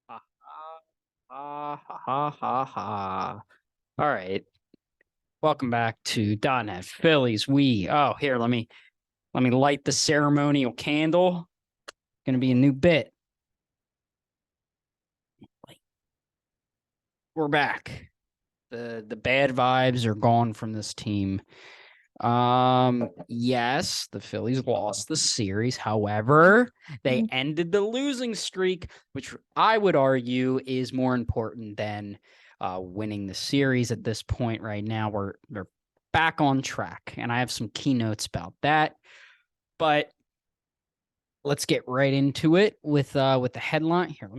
Ha ha ha ha ha ha. All right. Welcome back to .NET Phillies. Here, let me light the ceremonial candle. Gonna be a new bit. We're back. The bad vibes are gone from this team. Yes, the Phillies lost the series. However, they ended the losing streak, which I would argue is more important than winning the series at this point right now. They're back on track, and I have some keynotes about that. But let's get right into it with the headline. Here,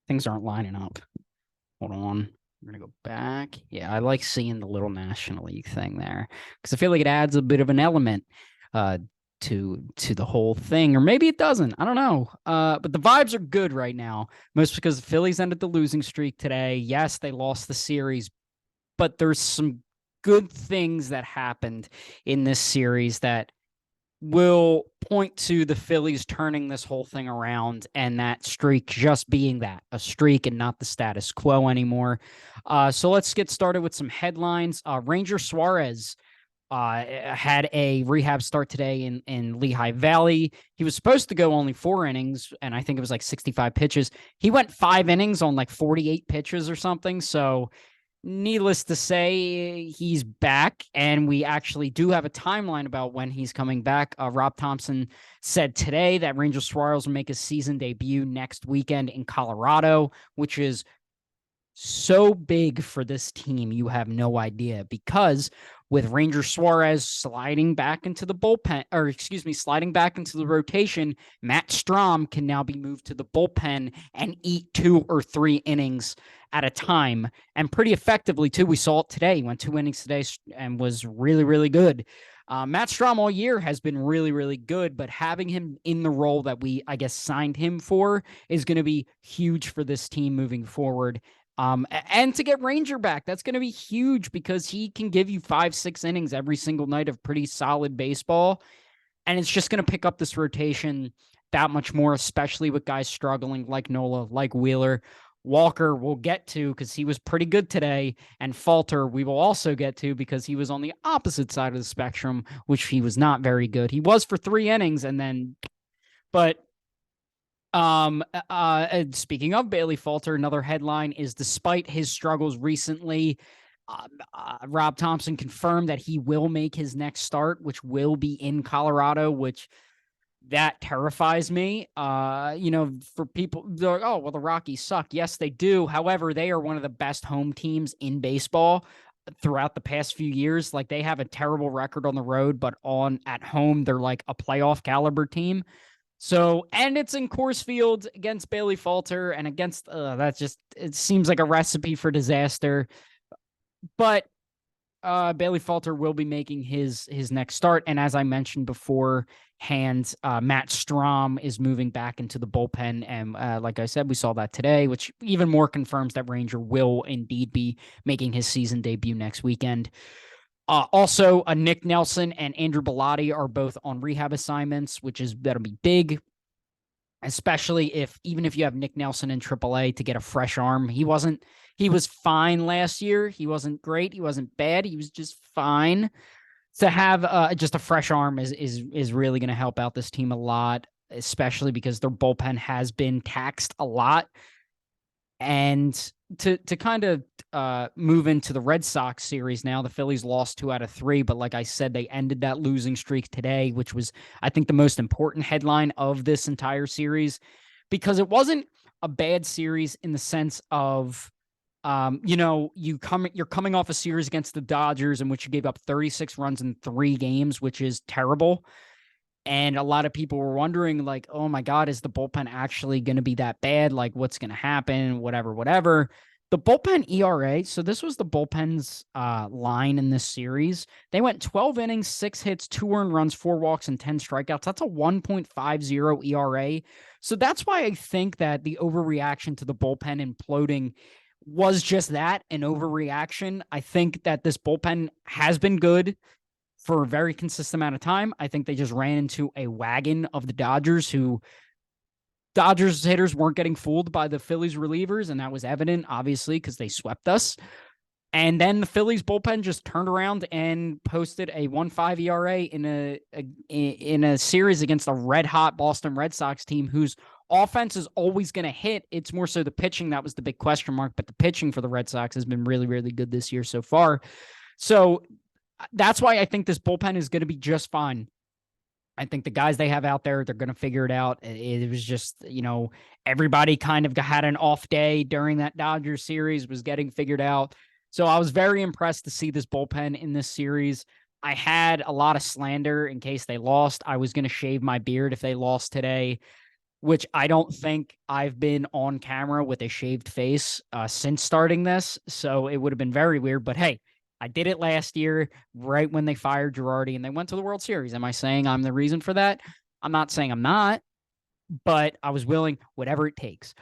things aren't lining up. Hold on. We're gonna go back. Yeah, I like seeing the little National League thing there because I feel like it adds a bit of an element uh to the whole thing, or maybe it doesn't. I don't know. But the vibes are good right now, most because the Phillies ended the losing streak today. Yes, they lost the series, but there's some good things that happened in this series that will point to the Phillies turning this whole thing around and that streak just being that, a streak and not the status quo anymore. So let's get started with some headlines. Ranger Suarez had a rehab start today in Lehigh Valley. He was supposed to go only 4 innings, and I think it was like 65 pitches. He went 5 innings on like 48 pitches or something. So needless to say, he's back, and we actually do have a timeline about when he's coming back. Rob Thompson said today that Ranger Suarez will make his season debut next weekend in Colorado, which is so big for this team. You have no idea, because with Ranger Suarez sliding back into the bullpen, or excuse me, sliding back into the rotation, Matt Strom can now be moved to the bullpen and eat 2 or 3 innings at a time, and pretty effectively too. We saw it today. He went 2 innings today and was really, really good. Matt Strom all year has been really, really good, but having him in the role that we, I guess, signed him for is going to be huge for this team moving forward. And to get Ranger back, that's going to be huge because he can give you 5, 6 innings every single night of pretty solid baseball. And it's just going to pick up this rotation that much more, especially with guys struggling like Nola, like Wheeler. Walker we'll get to because he was pretty good today. And Falter we will also get to because he was on the opposite side of the spectrum, which he was not very good. He was for 3 innings and then, but speaking of Bailey Falter, another headline is despite his struggles recently, Rob Thompson confirmed that he will make his next start, which will be in Colorado, which that terrifies me. For people, they're like, oh, well, the Rockies suck. Yes, they do. However, they are one of the best home teams in baseball throughout the past few years. Like, they have a terrible record on the road, but on at home, they're like a playoff caliber team. So, and it's in Coors Field against Bailey Falter and against it seems like a recipe for disaster. But Bailey Falter will be making his next start, and as I mentioned beforehand, Matt Strom is moving back into the bullpen, and like I said, we saw that today, which even more confirms that Ranger will indeed be making his season debut next weekend. Also, Nick Nelson and Andrew Bellotti are both on rehab assignments, that'll be big, especially even if you have Nick Nelson in AAA to get a fresh arm. He was fine last year. He wasn't great. He wasn't bad. He was just fine. To have just a fresh arm is really going to help out this team a lot, especially because their bullpen has been taxed a lot. And to kind of move into the Red Sox series now, the Phillies lost 2 out of 3, but like I said, they ended that losing streak today, which was, I think, the most important headline of this entire series, because it wasn't a bad series in the sense of, you're coming off a series against the Dodgers in which you gave up 36 runs in 3 games, which is terrible. And a lot of people were wondering, like, oh my God, is the bullpen actually going to be that bad? Like, what's going to happen? Whatever. The bullpen ERA, so this was the bullpen's line in this series. They went 12 innings, 6 hits, 2 earned runs, 4 walks, and 10 strikeouts. That's a 1.50 ERA. So that's why I think that the overreaction to the bullpen imploding was just that, an overreaction. I think that this bullpen has been good for a very consistent amount of time. I think they just ran into a wagon of the Dodgers, who Dodgers hitters weren't getting fooled by the Phillies relievers, and that was evident, obviously, because they swept us. And then the Phillies bullpen just turned around and posted a 1.5 ERA in a series against a red-hot Boston Red Sox team whose offense is always going to hit. It's more so the pitching that was the big question mark, but the pitching for the Red Sox has been really, really good this year so far. So that's why I think this bullpen is going to be just fine. I think the guys they have out there, they're going to figure it out. It was just, everybody kind of had an off day during that Dodgers series, was getting figured out. So I was very impressed to see this bullpen in this series. I had a lot of slander in case they lost. I was going to shave my beard if they lost today, which I don't think I've been on camera with a shaved face since starting this. So it would have been very weird. But hey, I did it last year, right when they fired Girardi and they went to the World Series. Am I saying I'm the reason for that? I'm not saying I'm not. But I was willing, whatever it takes.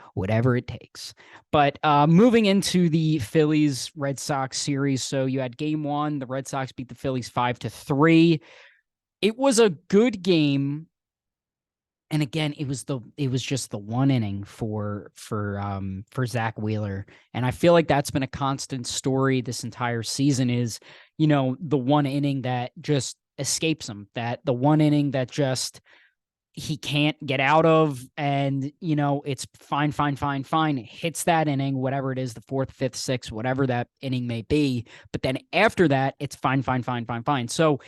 But moving into the Phillies Red Sox series. So you had game one, the Red Sox beat the Phillies 5-3. It was a good game. And again, it was just the one inning for Zach Wheeler. And I feel like that's been a constant story this entire season is, the one inning that just escapes him, that the one inning that just he can't get out of, and it's fine, hits that inning, whatever it is, the fourth, fifth, sixth, whatever that inning may be. But then after that, it's fine. So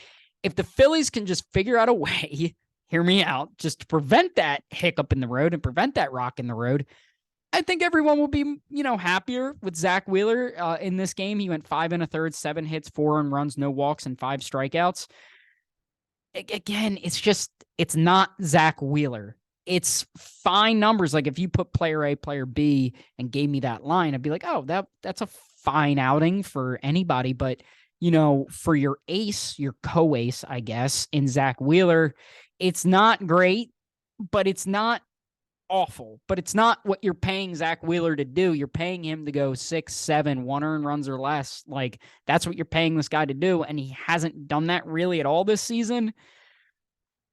if the Phillies can just figure out a way, hear me out, just to prevent that hiccup in the road and prevent that rock in the road, I think everyone will be, happier with Zach Wheeler in this game. He went 5 1/3, 7 hits, 4 earned runs, no walks, and 5 strikeouts. Again, it's not Zach Wheeler. It's fine numbers. Like if you put player A, player B and gave me that line, I'd be like, oh, that's a fine outing for anybody. But, for your ace, your co-ace, I guess, in Zach Wheeler, it's not great, but it's not awful. But it's not what you're paying Zach Wheeler to do. You're paying him to go 6, 7, 1 earned runs or less. Like that's what you're paying this guy to do. And he hasn't done that really at all this season.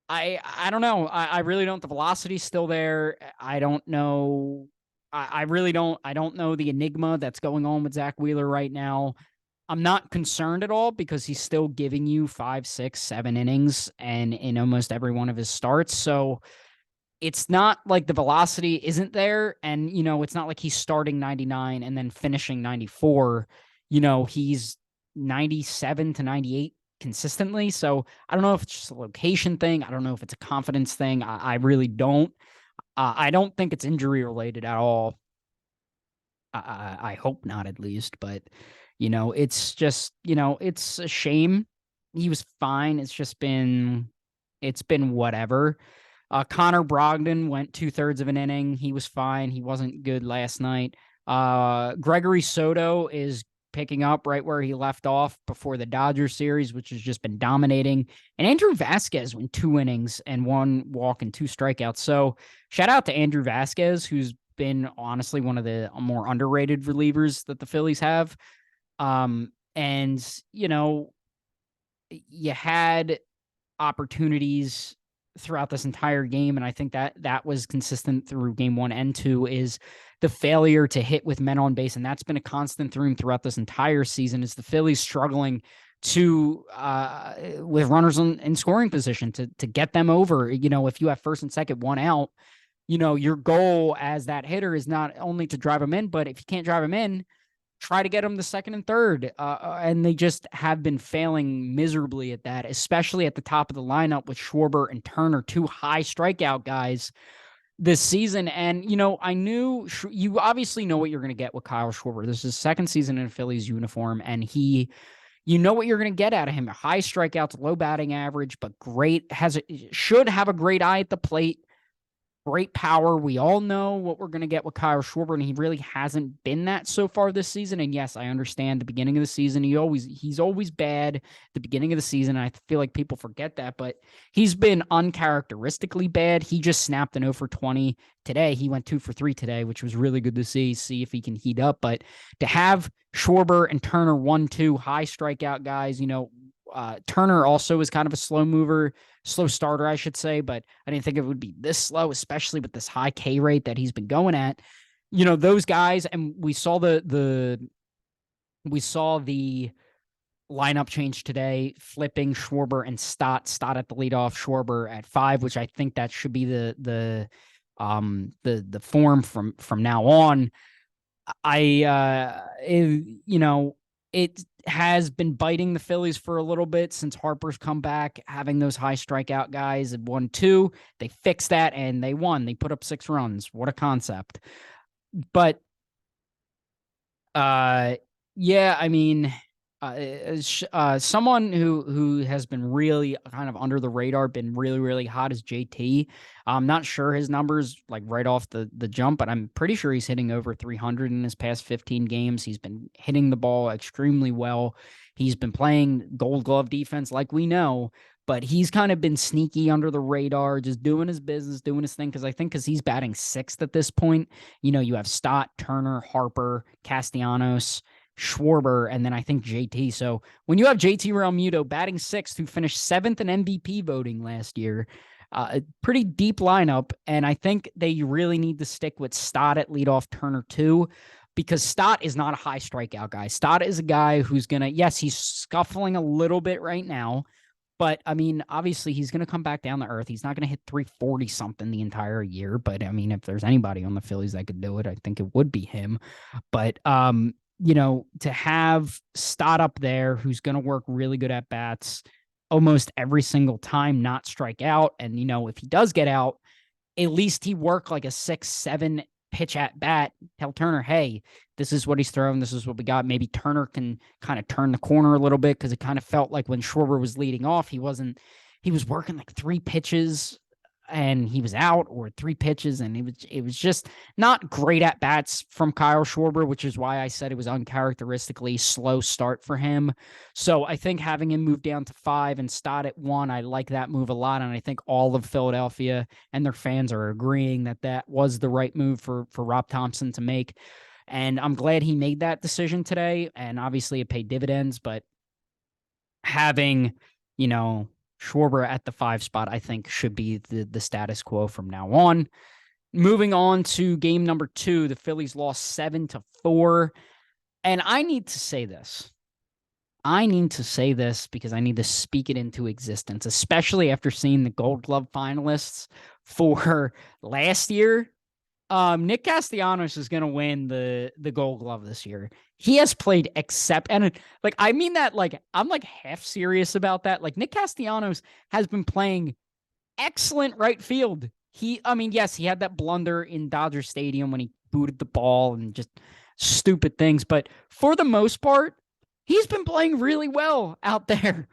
I don't know. I really don't. The velocity's still there. I don't know. I really don't. I don't know the enigma that's going on with Zach Wheeler right now. I'm not concerned at all because he's still giving you 5, 6, 7 innings and in almost every one of his starts. So it's not like the velocity isn't there. And, it's not like he's starting 99 and then finishing 94. He's 97 to 98 consistently. So I don't know if it's just a location thing. I don't know if it's a confidence thing. I really don't. I don't think it's injury related at all. I hope not, at least. But, it's just, it's a shame. He was fine. It's been whatever. Connor Brogdon went 2/3 of an inning. He was fine. He wasn't good last night. Gregory Soto is picking up right where he left off before the Dodgers series, which has just been dominating. And Andrew Vasquez went 2 innings and 1 walk and 2 strikeouts. So shout out to Andrew Vasquez, who's been honestly one of the more underrated relievers that the Phillies have. And, you had opportunities throughout this entire game, and I think that was consistent through game 1 and 2 is the failure to hit with men on base, and that's been a constant theme throughout this entire season is the Phillies struggling to with runners in scoring position to get them over. If you have first and second, 1 out, your goal as that hitter is not only to drive them in, but if you can't drive them in, try to get them the second and third. And they just have been failing miserably at that, especially at the top of the lineup with Schwarber and Turner, 2 high strikeout guys this season. And, I knew you obviously know what you're going to get with Kyle Schwarber. This is his second season in a Phillies uniform, and what you're going to get out of him. High strikeouts, low batting average, but should have a great eye at the plate. Great power. We all know what we're going to get with Kyle Schwarber, and he really hasn't been that so far this season. And yes, I understand the beginning of the season. He's always bad at the beginning of the season. I feel like people forget that, but he's been uncharacteristically bad. He just snapped an 0 for 20 today. He went 2 for 3 today, which was really good to see if he can heat up. But to have Schwarber and Turner 1-2 high strikeout guys, Turner also was kind of a slow starter, I should say, but I didn't think it would be this slow, especially with this high K rate that he's been going at. Those guys, and we saw the lineup change today, flipping Schwarber and Stott at the leadoff, Schwarber at 5, which I think that should be the form from now on. It has been biting the Phillies for a little bit since Harper's come back, having those high strikeout guys at 1-2. They fixed that and they won. They put up 6 runs. What a concept. But yeah, I mean, someone who has been really kind of under the radar, been really, really hot is JT. I'm not sure his numbers like right off the jump, but I'm pretty sure he's hitting over 300 in his past 15 games. He's been hitting the ball extremely well. He's been playing Gold Glove defense like we know, but he's kind of been sneaky under the radar, just doing his business, doing his thing. Because he's batting 6th at this point. You have Stott, Turner, Harper, Castellanos, Schwarber, and then I think JT. So when you have JT Realmuto batting 6th, who finished 7th in MVP voting last year, a pretty deep lineup. And I think they really need to stick with Stott at leadoff, Turner 2, because Stott is not a high strikeout guy. Stott is a guy who's going to, yes, he's scuffling a little bit right now, but I mean, obviously he's going to come back down to earth. He's not going to hit 340 something the entire year. But I mean, if there's anybody on the Phillies that could do it, I think it would be him. But, to have Stott up there, who's going to work really good at bats almost every single time, not strike out. And, if he does get out, at least he work like a 6-7 pitch at bat, tell Turner, hey, this is what he's throwing. This is what we got. Maybe Turner can kind of turn the corner a little bit, because it kind of felt like when Schwarber was leading off, he was working like 3 pitches and he was out, or 3 pitches, and it was just not great at bats from Kyle Schwarber, which is why I said it was uncharacteristically slow start for him. So I think having him move down to 5 and Stott at 1, I like that move a lot, and I think all of Philadelphia and their fans are agreeing that was the right move for Rob Thomson to make. And I'm glad he made that decision today, and obviously it paid dividends, but having, Schwarber at the 5 spot, I think, should be the status quo from now on. Moving on to game number 2, the Phillies lost 7-4. And I need to say this. Because I need to speak it into existence, especially after seeing the Gold Glove finalists for last year. Nick Castellanos is going to win the Gold Glove this year. He has played and like, I mean that, like, I'm like half serious about that. Like, Nick Castellanos has been playing excellent right field. Yes, he had that blunder in Dodger Stadium when he booted the ball and just stupid things, but for the most part, he's been playing really well out there.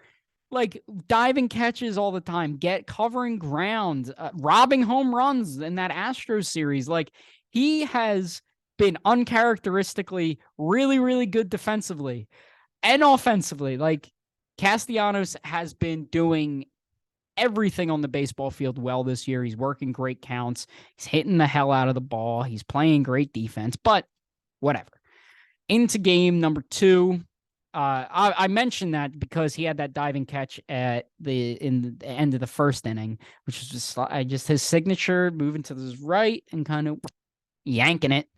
Like, diving catches all the time, covering ground, robbing home runs in that Astros series. Like, he has been uncharacteristically really, really good defensively and offensively. Like, Castellanos has been doing everything on the baseball field well this year. He's working great counts. He's hitting the hell out of the ball. He's playing great defense, but whatever. Into game number 2. I mentioned that because he had that diving catch in the end of the first inning, which was just his signature, moving to his right and kind of yanking it.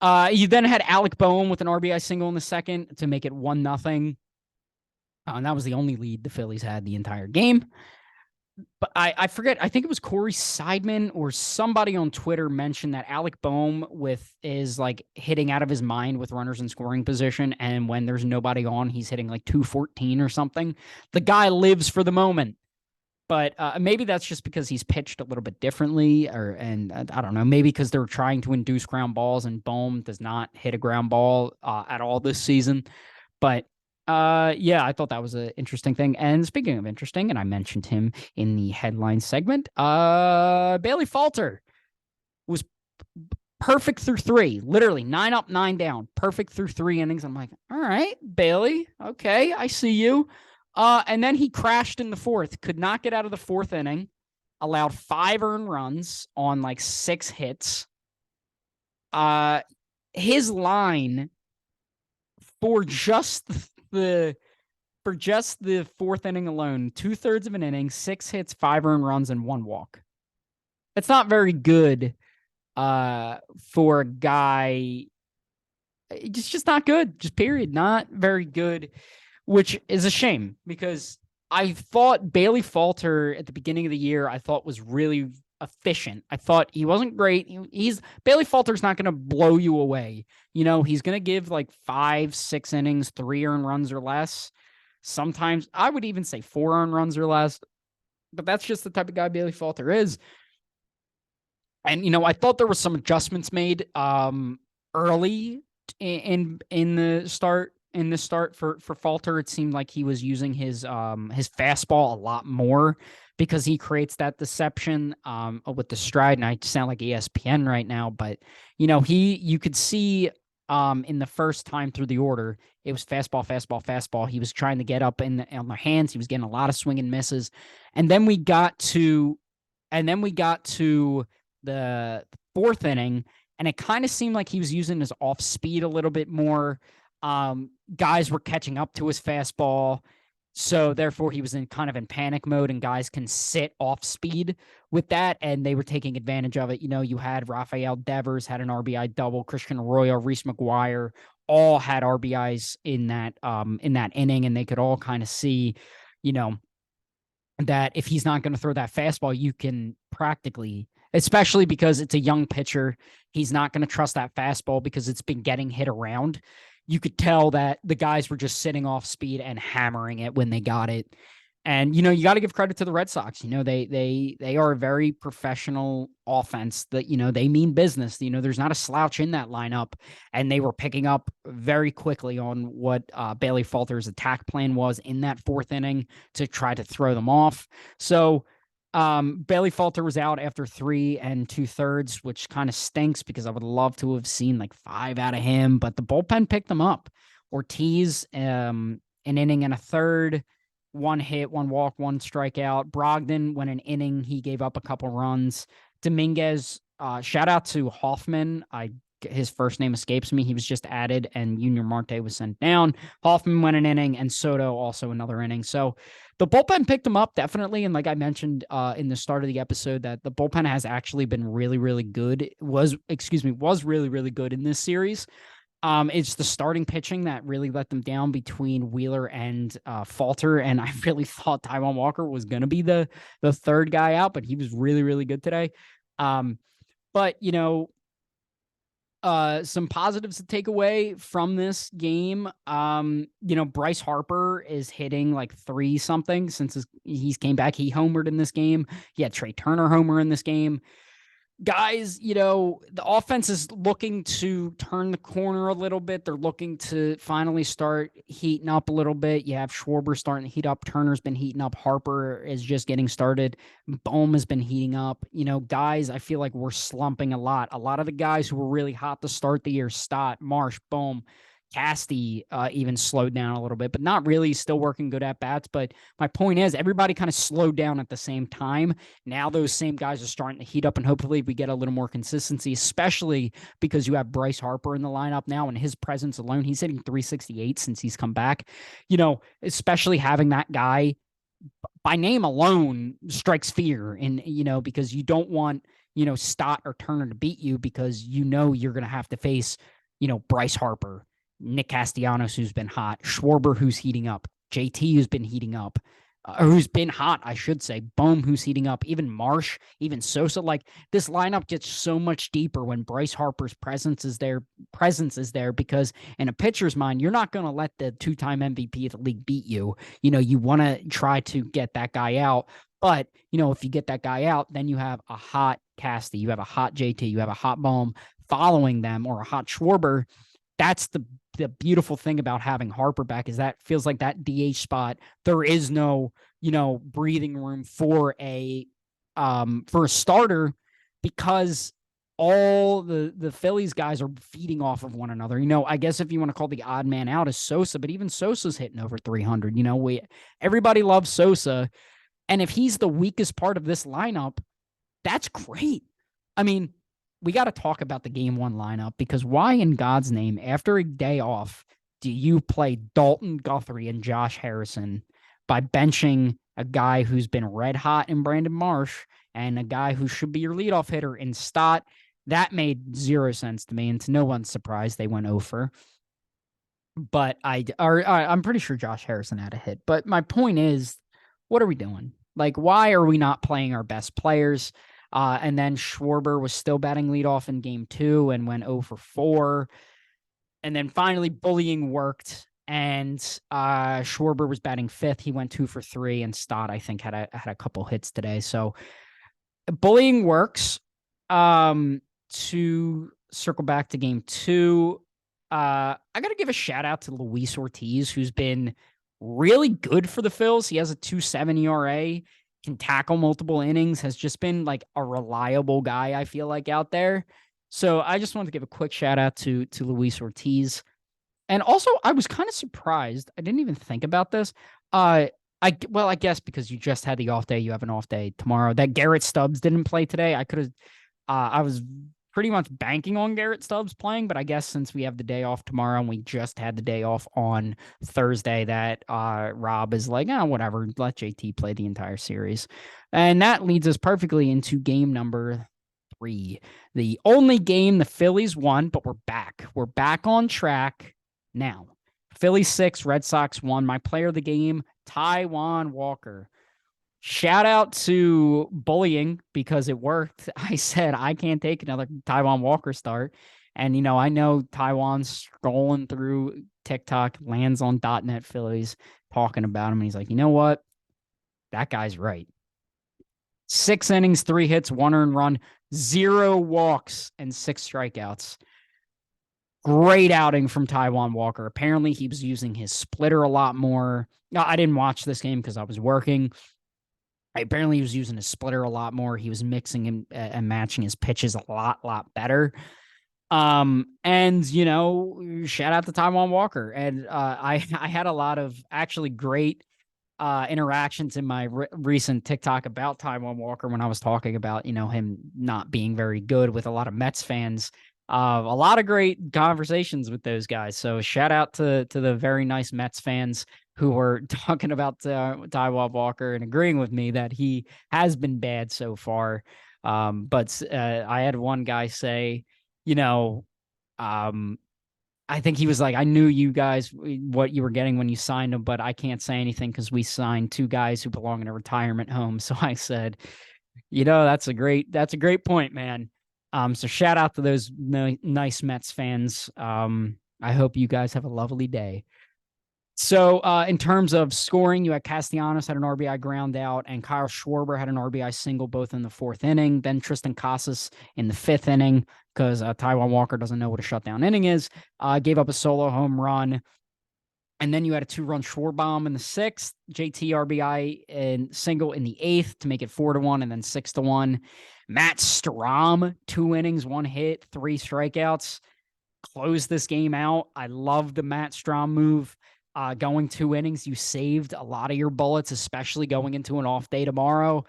You then had Alec Boehm with an RBI single in the second to make it 1-0. And that was the only lead the Phillies had the entire game. But I forget, I think it was Corey Seidman or somebody on Twitter mentioned that Alec Boehm is like hitting out of his mind with runners in scoring position, and when there's nobody on, he's hitting like 214 or something. The guy lives for the moment. But maybe that's just because he's pitched a little bit differently, and I don't know, maybe because they're trying to induce ground balls, and Boehm does not hit a ground ball at all this season. But yeah, I thought that was an interesting thing. And speaking of interesting, and I mentioned him in the headline segment, Bailey Falter was perfect through 3, literally 9 up, 9 down, perfect through 3 innings. I'm like, all right, Bailey, okay, I see you. And then he crashed in the 4th, could not get out of the 4th inning, allowed 5 earned runs on like 6 hits. His line for just the for just the fourth inning alone, 2/3 of an inning, 6 hits, 5 earned runs, and 1 walk. It's not very good for a guy. It's just not good. Just period. Not very good, which is a shame because I thought Bailey Falter at the beginning of the year, I thought was really efficient. I thought he wasn't great. Bailey Falter's not going to blow you away. He's going to give like 5, 6 innings, 3 earned runs or less. Sometimes I would even say 4 earned runs or less, but that's just the type of guy Bailey Falter is. And, I thought there was some adjustments made early in the start. In the start for Falter, it seemed like he was using his fastball a lot more because he creates that deception with the stride. And I sound like ESPN right now, but you could see in the first time through the order, it was fastball, fastball, fastball. He was trying to get up on the hands. He was getting a lot of swing and misses, and then we got to the fourth inning, and it kind of seemed like he was using his off speed a little bit more. Guys were catching up to his fastball, so therefore he was in panic mode, and guys can sit off speed with that, and they were taking advantage of it. You had Rafael Devers had an RBI double, Christian Arroyo, Reese McGuire, all had RBIs in that inning, and they could all kind of see, that if he's not going to throw that fastball, you can practically, especially because it's a young pitcher, he's not going to trust that fastball because it's been getting hit around. You could tell that the guys were just sitting off speed and hammering it when they got it. And, you got to give credit to the Red Sox. They are a very professional offense that, they mean business. There's not a slouch in that lineup. And they were picking up very quickly on what Bailey Falter's attack plan was in that fourth inning to try to throw them off. So Bailey Falter was out after 3 2/3, which kind of stinks because I would love to have seen like 5 out of him, but the bullpen picked them up. Ortiz, an inning and a third, 1 hit, 1 walk, 1 strikeout. Brogdon went an inning. He gave up a couple runs. Dominguez, shout out to Hoffman. His first name escapes me. He was just added, and Junior Marte was sent down. Hoffman went an inning, and Soto also another inning. So the bullpen picked him up, definitely. And like I mentioned in the start of the episode, that the bullpen has actually been really, really good. Was really, really good in this series. It's the starting pitching that really let them down between Wheeler and Falter. And I really thought Taijuan Walker was going to be the third guy out, but he was really, really good today. But, some positives to take away from this game. Bryce Harper is hitting like 3 something since he's came back. He homered in this game. He had Trey Turner homer in this game. Guys, the offense is looking to turn the corner a little bit. They're looking to finally start heating up a little bit. You have Schwarber starting to heat up. Turner's been heating up. Harper is just getting started. Bohm has been heating up. Guys, I feel like we're slumping a lot. A lot of the guys who were really hot to start the year, Stott, Marsh, Bohm, Casty even slowed down a little bit, but not really, still working good at bats. But my point is, everybody kind of slowed down at the same time. Now those same guys are starting to heat up, and hopefully we get a little more consistency, especially because you have Bryce Harper in the lineup now, and his presence alone, he's hitting 368 since he's come back. Especially having that guy by name alone strikes fear. And, because you don't want, Stott or Turner to beat you because you're going to have to face, Bryce Harper, Nick Castellanos, who's been hot, Schwarber, who's heating up, JT, who's been heating up, or who's been hot, I should say, Bohm, who's heating up, even Marsh, even Sosa. Like, this lineup gets so much deeper when Bryce Harper's presence is there, because in a pitcher's mind, you're not going to let the 2-time MVP of the league beat you. You want to try to get that guy out. But, if you get that guy out, then you have a hot Casty, you have a hot JT, you have a hot Bohm following them, or a hot Schwarber. That's the beautiful thing about having Harper back, is that feels like that DH spot. There is no, breathing room for a starter, because all the Phillies guys are feeding off of one another. I guess if you want to call the odd man out is Sosa, but even Sosa's hitting over 300. Everybody loves Sosa. And if he's the weakest part of this lineup, that's great. I mean, we got to talk about the game 1 lineup, because why in God's name, after a day off, do you play Dalton Guthrie and Josh Harrison by benching a guy who's been red hot in Brandon Marsh and a guy who should be your leadoff hitter in Stott? That made zero sense to me, and to no one's surprise, they went over. But I'm pretty sure Josh Harrison had a hit. But my point is, what are we doing? Like, why are we not playing our best players? And then Schwarber was still batting leadoff in game 2 and went 0 for 4. And then finally bullying worked, and Schwarber was batting 5th. He went 2 for 3, and Stott, I think, had a couple hits today. So bullying works. To circle back to game 2, I got to give a shout out to Luis Ortiz, who's been really good for the Phils. He has a 2.7 ERA, can tackle multiple innings, has just been like a reliable guy, I feel like, out there. So I just wanted to give a quick shout out to Luis Ortiz. And also, I was kind of surprised. I didn't even think about this. I guess because you just had the off day, you have an off day tomorrow. That Garrett Stubbs didn't play today. I was pretty much banking on Garrett Stubbs playing, but I guess since we have the day off tomorrow and we just had the day off on Thursday, that Rob is like, oh, whatever, let JT play the entire series. And that leads us perfectly into game number 3. The only game the Phillies won, but we're back. We're back on track now. Phillies 6, Red Sox 1. My player of the game, Taijuan Walker. Shout out to bullying because it worked. I said I can't take another Taijuan Walker start. And, I know Taijuan's scrolling through TikTok, lands on .net Phillies, talking about him. And he's like, you know what? That guy's right. 6 innings, 3 hits, 1 earned run, 0 walks, and 6 strikeouts. Great outing from Taijuan Walker. Apparently, he was using his splitter a lot more. I didn't watch this game because I was working. Apparently, he was using his splitter a lot more. He was mixing and matching his pitches a lot better. And, shout out to Taijuan Walker. And I had a lot of actually great interactions in my recent TikTok about Taijuan Walker when I was talking about, him not being very good with a lot of Mets fans. A lot of great conversations with those guys. So shout out to the very nice Mets fans who were talking about Taijuan Walker and agreeing with me that he has been bad so far. But I had one guy say, I think he was like, I knew you guys what you were getting when you signed him, but I can't say anything because we signed 2 guys who belong in a retirement home. So I said, that's a great point, man. So shout out to those nice Mets fans. I hope you guys have a lovely day. So in terms of scoring, you had Castellanos had an RBI ground out, and Kyle Schwarber had an RBI single, both in the 4th inning. Then Tristan Casas in the 5th inning, because Taijuan Walker doesn't know what a shutdown inning is, gave up a solo home run. And then you had a 2-run Schwarber in the 6th, JT RBI and single in the 8th to make it 4-1, and then 6-1. Matt Strahm, 2 innings, 1 hit, 3 strikeouts, closed this game out. I love the Matt Strahm move. Going 2 innings, you saved a lot of your bullets, especially going into an off day tomorrow.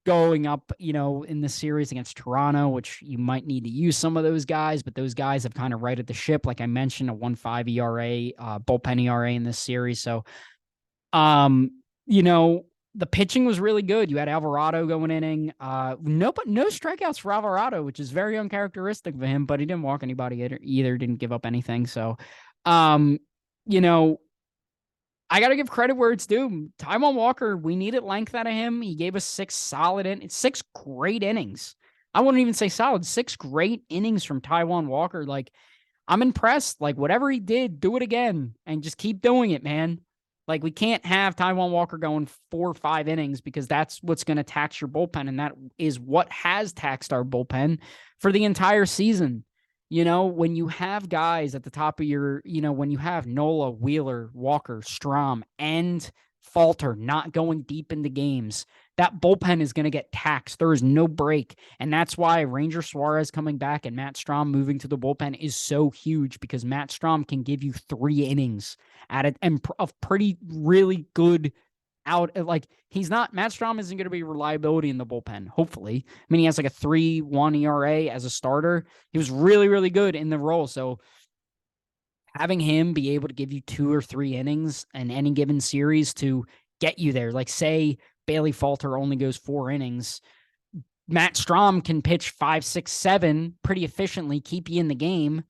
Going up, in the series against Toronto, which you might need to use some of those guys, but those guys have kind of righted the ship. Like I mentioned, a 1.5 ERA, bullpen ERA in this series. So, the pitching was really good. You had Alvarado going inning. No strikeouts for Alvarado, which is very uncharacteristic of him, but he didn't walk anybody either, didn't give up anything. So, I got to give credit where it's due. Taijuan Walker, we needed length out of him. He gave us 6 great innings. I wouldn't even say solid, 6 great innings from Taijuan Walker. Like, I'm impressed. Like, whatever he did, do it again and just keep doing it, man. Like, we can't have Taijuan Walker going 4 or 5 innings because that's what's going to tax your bullpen. And that is what has taxed our bullpen for the entire season. When you have guys at the top of your, when you have Nola, Wheeler, Walker, Strahm, and Falter not going deep into games, that bullpen is going to get taxed. There is no break. And that's why Ranger Suarez coming back and Matt Strahm moving to the bullpen is so huge, because Matt Strahm can give you 3 innings at it and of pretty really good out. Like, Matt Strahm isn't going to be reliability in the bullpen, hopefully. I mean, he has like a 3.1 ERA as a starter. He was really, really good in the role. So having him be able to give you 2 or 3 innings in any given series to get you there. Like, say Bailey Falter only goes 4 innings. Matt Strahm can pitch 5, 6, 7 pretty efficiently, keep you in the game,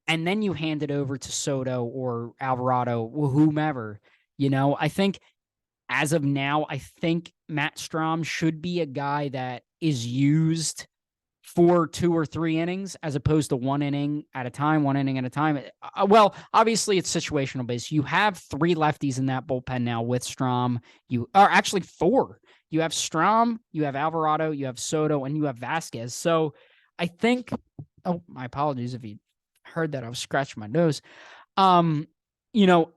and then you hand it over to Soto or Alvarado or whomever. I think as of now, I think Matt Strahm should be a guy that is used for 2 or 3 innings as opposed to 1 inning at a time, 1 inning at a time. Well, obviously it's situational based. You have 3 lefties in that bullpen now with Strahm. You are actually 4. You have Strahm, you have Alvarado, you have Soto, and you have Vasquez. So I think, oh, my apologies if you heard that. I was scratching my nose. You know,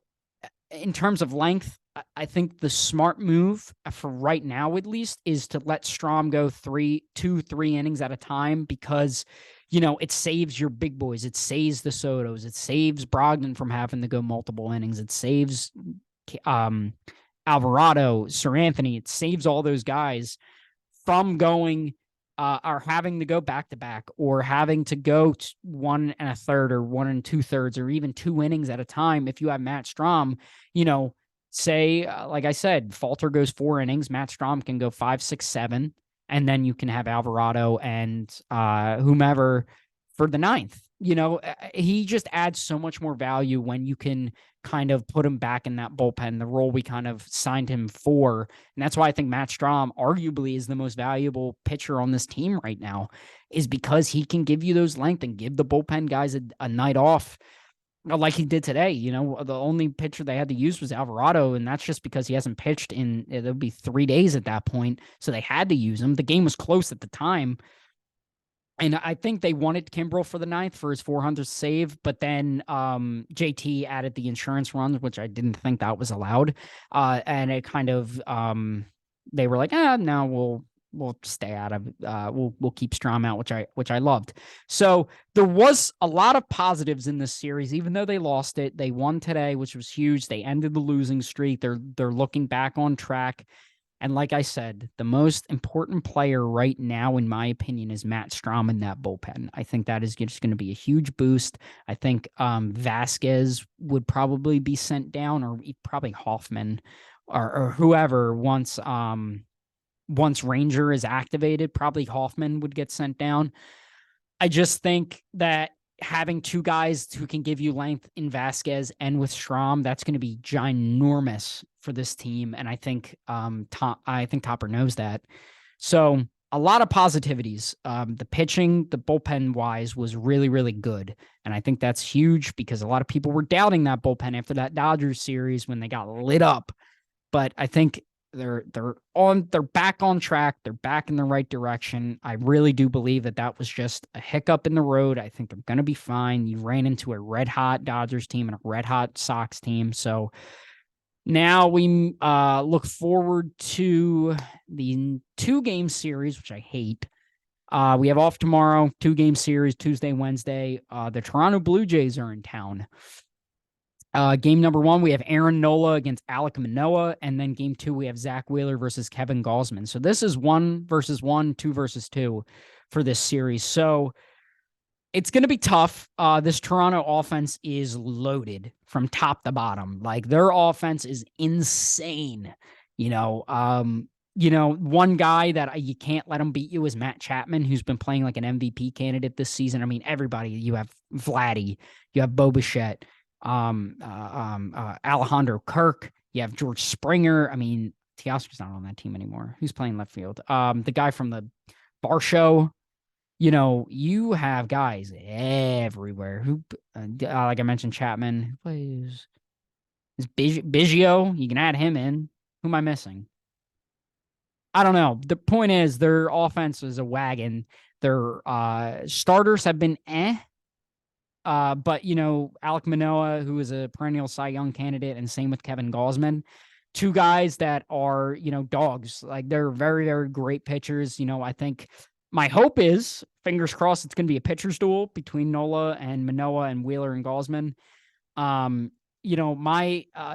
in terms of length, I think the smart move for right now, at least, is to let Strahm go 2, 3 innings at a time because, it saves your big boys. It saves the Sotos. It saves Brogdon from having to go multiple innings. It saves Alvarado, Sir Anthony. It saves all those guys from going are having to go back to back or having to go 1 1/3 or 1 2/3 or even 2 innings at a time. If you have Matt Strahm, say, like I said, Falter goes 4 innings, Matt Strahm can go 5, 6, 7, and then you can have Alvarado and whomever for the 9th. He just adds so much more value when you can kind of put him back in that bullpen, the role we kind of signed him for. And that's why I think Matt Strahm arguably is the most valuable pitcher on this team right now, is because he can give you those length and give the bullpen guys a night off like he did today. The only pitcher they had to use was Alvarado, and that's just because he hasn't pitched it'll be 3 days at that point. So they had to use him. The game was close at the time. And I think they wanted Kimbrel for the 9th for his 400th save, but then JT added the insurance runs, which I didn't think that was allowed. And it kind of they were like, no, we'll stay out of we'll keep Strahm out, which I loved. So there was a lot of positives in this series, even though they lost it. They won today, which was huge. They ended the losing streak. They're looking back on track. And like I said, the most important player right now, in my opinion, is Matt Strahm in that bullpen. I think that is just going to be a huge boost. I think Vasquez would probably be sent down, or probably Hoffman or whoever once Ranger is activated. Probably Hoffman would get sent down. I just think that having 2 guys who can give you length in Vasquez and with Strahm, that's going to be ginormous for this team. And I think Topper knows that. So a lot of positivities. The pitching, the bullpen wise, was really, really good. And I think that's huge because a lot of people were doubting that bullpen after that Dodgers series when they got lit up. But I think they're back on track. They're back in the right direction. I really do believe that was just a hiccup in the road. I think they're going to be fine. You ran into a red hot Dodgers team and a red hot Sox team. So now we look forward to the 2-game series, which I hate. We have off tomorrow, 2-game series, Tuesday, Wednesday. The Toronto Blue Jays are in town. Game number 1, we have Aaron Nola against Alek Manoah, and then game 2, we have Zach Wheeler versus Kevin Gausman. So this is 1 versus 1, 2 versus 2 for this series. So it's going to be tough. This Toronto offense is loaded from top to bottom. Like, their offense is insane. One guy that you can't let him beat you is Matt Chapman, who's been playing like an MVP candidate this season. I mean, everybody. You have Vladdy, you have Bo Bichette, Alejandro Kirk, you have George Springer. I mean, Teoscar's not on that team anymore. Who's playing left field? The guy from the Bar Show. You have guys everywhere who, like I mentioned, Chapman, who plays is Biggio. You can add him in. Who am I missing? I don't know. The point is their offense is a wagon. Their starters have been but Alek Manoah, who is a perennial Cy Young candidate, and same with Kevin Gausman, 2 guys that are, dogs. Like, they're very, very great pitchers. I think my hope is, fingers crossed, it's going to be a pitcher's duel between Nola and Manoah and Wheeler and Gausman.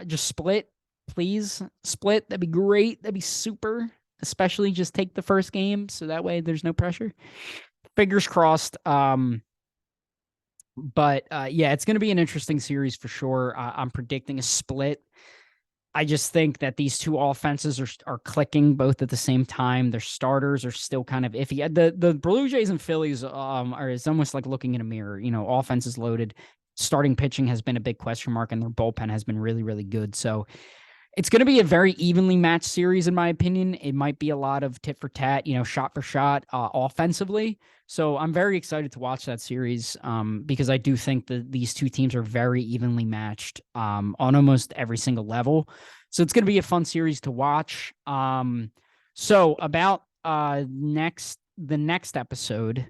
Just split, please. Split. That'd be great. That'd be super. Especially just take the first game, so that way there's no pressure. Fingers crossed. But yeah, it's going to be an interesting series for sure. I'm predicting a split. I just think that these two offenses are clicking both at the same time. Their starters are still kind of iffy. The Blue Jays and Phillies are it's almost like looking in a mirror. You know, offense is loaded. Starting pitching has been a big question mark, and their bullpen has been really, really good. So it's going to be a very evenly matched series, in my opinion. It might be a lot of tit for tat, you know, shot for shot offensively. So I'm very excited to watch that series because I do think that these two teams are very evenly matched on almost every single level. So it's going to be a fun series to watch. So about the next episode,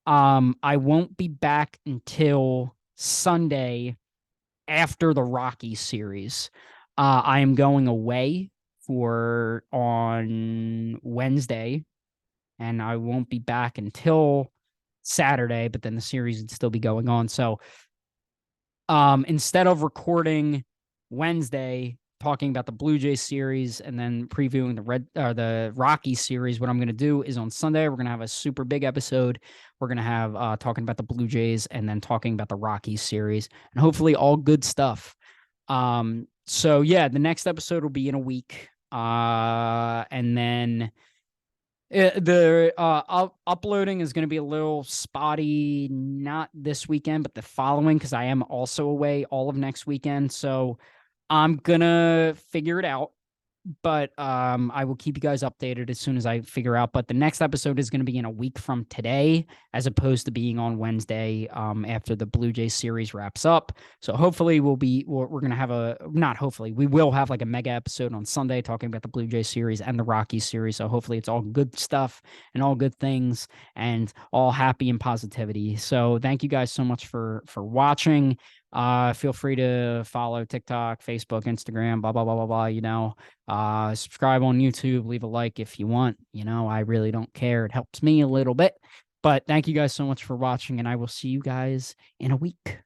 I won't be back until Sunday after the Rockies series. I am going away for on Wednesday, and I won't be back until Saturday, but then the series would still be going on. So instead of recording Wednesday talking about the Blue Jays series and then previewing the Rockies series, what I'm going to do is on Sunday we're going to have a super big episode. We're going to have talking about the Blue Jays and then talking about the Rockies series, and hopefully all good stuff. So yeah, the next episode will be in a week. And then uploading is going to be a little spotty, not this weekend, but the following, because I am also away all of next weekend. So I'm gonna figure it out, but I will keep you guys updated as soon as I figure out. But the next episode is going to be in a week from today, as opposed to being on Wednesday after the Blue Jays series wraps up. So hopefully we're going to have we will have like a mega episode on Sunday talking about the Blue Jays series and the Rockies series. So hopefully it's all good stuff and all good things and all happy and positivity. So thank you guys so much for watching. Feel free to follow TikTok, Facebook, Instagram, blah, blah, blah, blah, blah, you know. Subscribe on YouTube, leave a like if you want. You know, I really don't care. It helps me a little bit. But thank you guys so much for watching, and I will see you guys in a week.